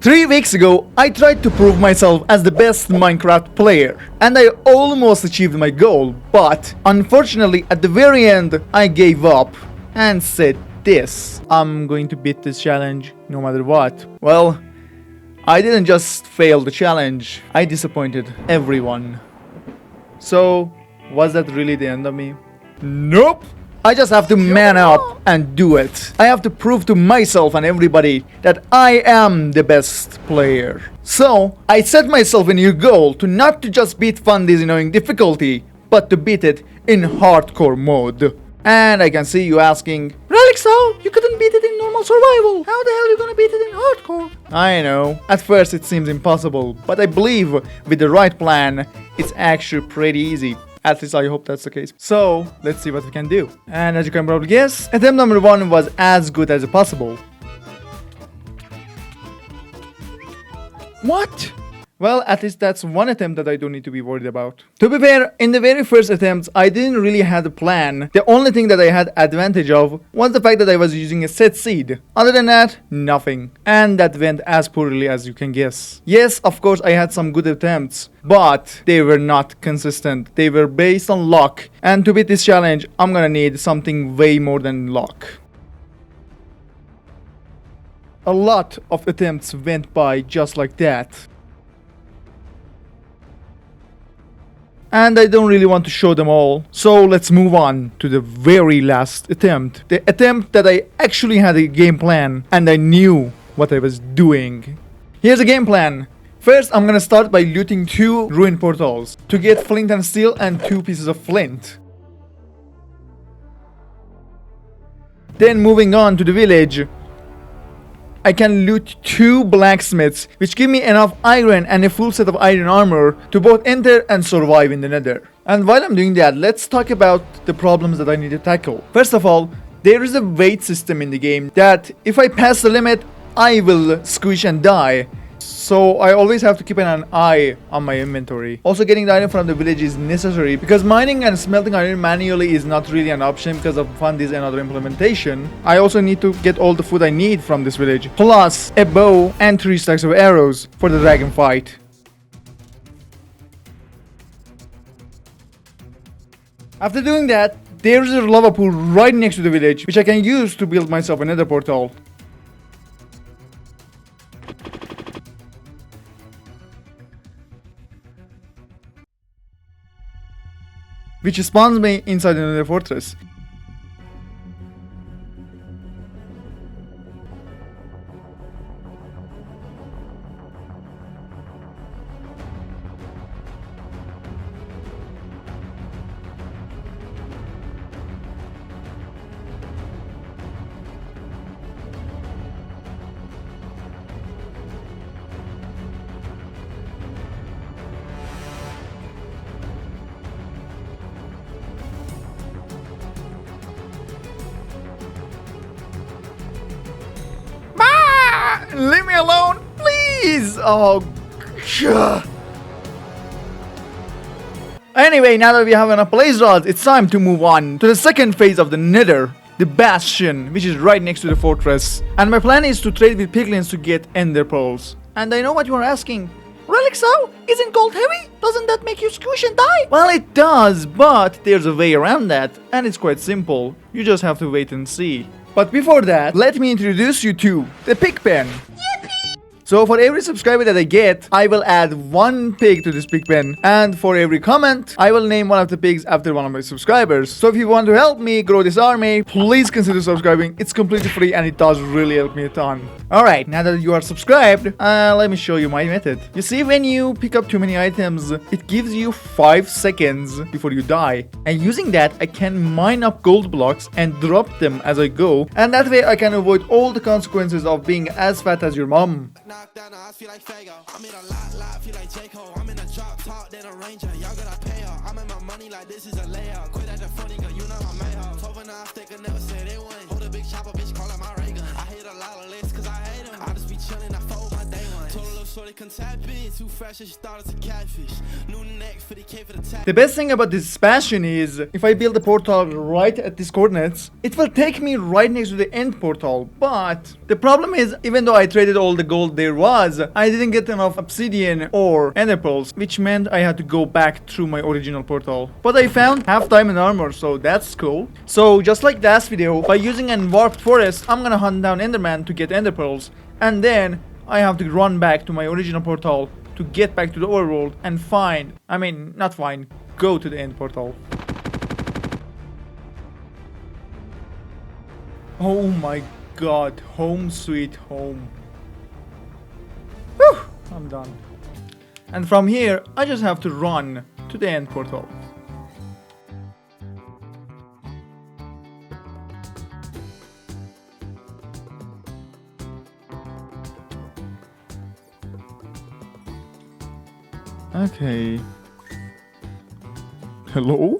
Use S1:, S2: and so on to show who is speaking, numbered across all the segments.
S1: 3 weeks ago, I tried to prove myself as the best Minecraft player, and I almost achieved my goal, but unfortunately at the very end, I gave up and said this: I'm going to beat this challenge no matter what. Well, I didn't just fail the challenge, I disappointed everyone. So, was that really the end of me? Nope! I just have to man up and do it. I have to prove to myself and everybody that I am the best player. So, I set myself a new goal to not to just beat Fundy's annoying difficulty, but to beat it in hardcore mode. And I can see you asking, RELIXSAW, you couldn't beat it in normal survival. How the hell are you gonna beat it in hardcore? I know, at first it seems impossible, but I believe with the right plan, it's actually pretty easy. At least I hope that's the case. So, let's see what we can do. And as you can probably guess, attempt number 1 was as good as possible. What? Well, at least that's one attempt that I don't need to be worried about. To be fair, in the very first attempts, I didn't really have a plan. The only thing that I had advantage of was the fact that I was using a set seed. Other than that, nothing. And that went as poorly as you can guess. Yes, of course, I had some good attempts, but they were not consistent. They were based on luck. And to beat this challenge, I'm gonna need something way more than luck. A lot of attempts went by just like that. And I don't really want to show them all, so let's move on to the very last attempt. The attempt that I actually had a game plan and I knew what I was doing. Here's a game plan. First, I'm gonna start by looting 2 ruin portals to get flint and steel and 2 pieces of flint. Then moving on to the village, I can loot 2 blacksmiths, which give me enough iron and a full set of iron armor to both enter and survive in the Nether. And while I'm doing that, let's talk about the problems that I need to tackle. First of all, there is a weight system in the game that if I pass the limit, I will squish and die. So I always have to keep an eye on my inventory. Also, getting the iron from the village is necessary because mining and smelting iron manually is not really an option because of Fundy's and other implementation. I also need to get all the food I need from this village, plus a bow and 3 stacks of arrows for the dragon fight. After doing that, there is a lava pool right next to the village, which I can use to build myself another portal. Which spawns me inside another fortress. Leave me alone, please! Oh, gah. Anyway, now that we have enough blaze rods, it's time to move on to the second phase of the Nether, the bastion, which is right next to the fortress. And my plan is to trade with piglins to get ender pearls. And I know what you are asking. RELIXSAW, isn't gold heavy? Doesn't that make you squish and die? Well, it does, but there's a way around that, and it's quite simple. You just have to wait and see. But before that, let me introduce you to the pig pen. So for every subscriber that I get, I will add 1 pig to this pig pen. And for every comment, I will name one of the pigs after one of my subscribers. So if you want to help me grow this army, please consider subscribing. It's completely free and it does really help me a ton. Alright, now that you are subscribed, let me show you my method. You see, when you pick up too many items, it gives you 5 seconds before you die. And using that, I can mine up gold blocks and drop them as I go. And that way I can avoid all the consequences of being as fat as your mom.
S2: Down the eyes, feel like Fago. I'm in a lot, feel like J. Cole. I'm in a drop top, then a ranger. Y'all gotta pay her. I'm in my money like this is a layout. Quit at the funny, cause you know I made her. 12 and 9 stick, I never said it wouldn't. Hold a big chopper, bitch, call it my ray gun. I hit a lot of lists, cause I hate them. I just be chillin', I fold my day one. Total so they can tap in. Too fresh and she thought it's a catfish. New neck for the K for the tap.
S1: The best thing about this bastion is, if I build a portal right at these coordinates, it will take me right next to the end portal. But the problem is, even though I traded all the gold there was, I didn't get enough obsidian or ender pearls, which meant I had to go back through my original portal. But I found half diamond armor, so that's cool. So just like last video, by using an warped forest, I'm gonna hunt down enderman to get ender pearls, and then I have to run back to my original portal to get back to the overworld and go to the end portal. Oh my god, home sweet home. Whew, I'm done. And from here, I just have to run to the end portal. Okay. Hello?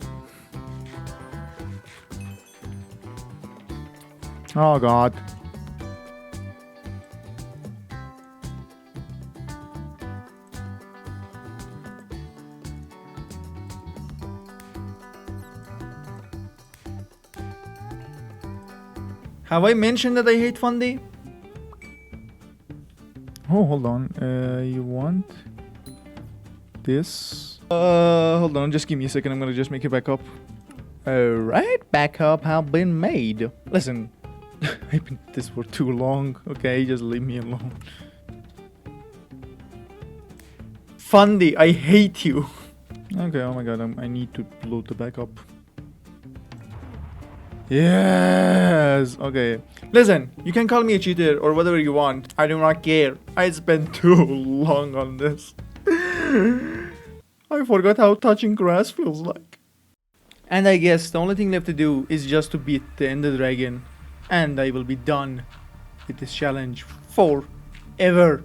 S1: Oh god. Have I mentioned that I hate Fundy? Oh, hold on. You want this? Hold on. Just give me a second. I'm gonna just make it back up. Alright, backup have been made. Listen, I've been this for too long. Okay, just leave me alone. Fundy, I hate you. Okay, oh my god, I need to load the backup. Yes! Okay. Listen, you can call me a cheater or whatever you want. I do not care. I spent too long on this. I forgot how touching grass feels like. And I guess the only thing left to do is just to beat the Ender Dragon. And I will be done with this challenge forever.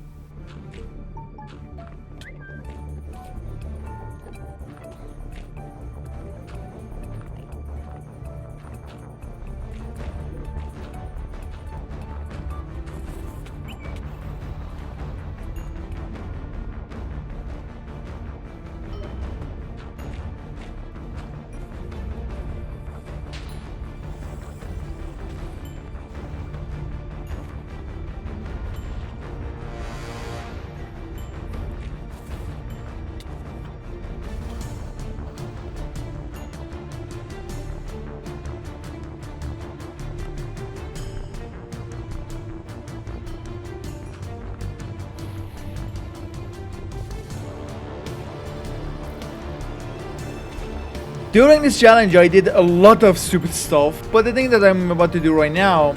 S1: During this challenge I did a lot of stupid stuff, but the thing that I'm about to do right now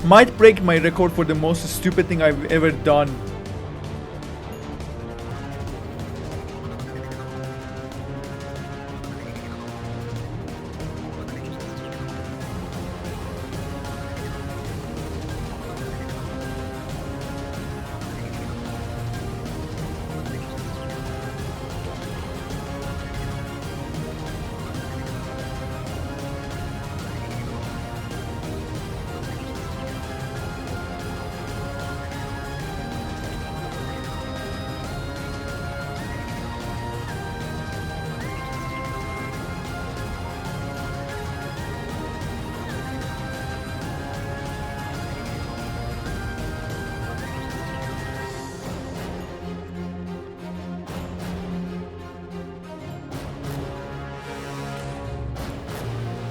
S1: might break my record for the most stupid thing I've ever done.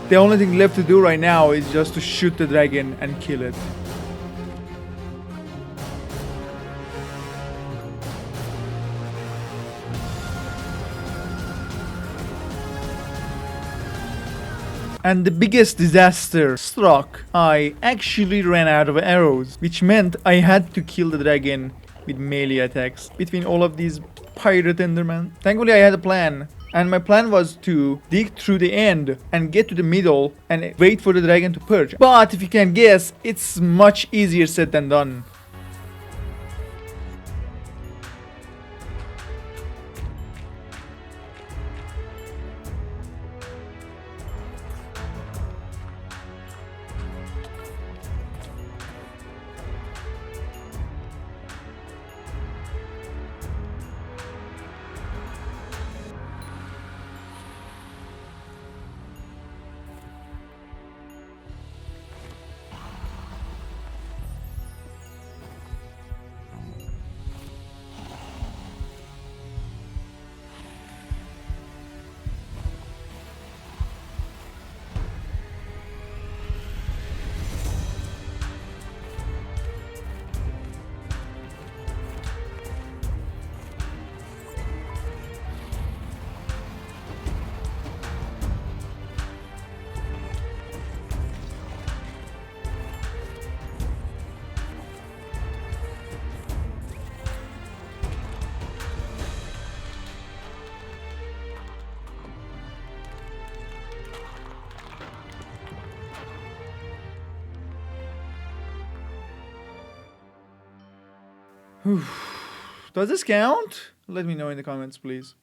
S1: The only thing left to do right now is just to shoot the dragon and kill it. And the biggest disaster struck. I actually ran out of arrows, which meant I had to kill the dragon with melee attacks between all of these pirate endermen. Thankfully I had a plan. And my plan was to dig through the end and get to the middle and wait for the dragon to purge. But if you can guess, it's much easier said than done. Does this count? Let me know in the comments, please.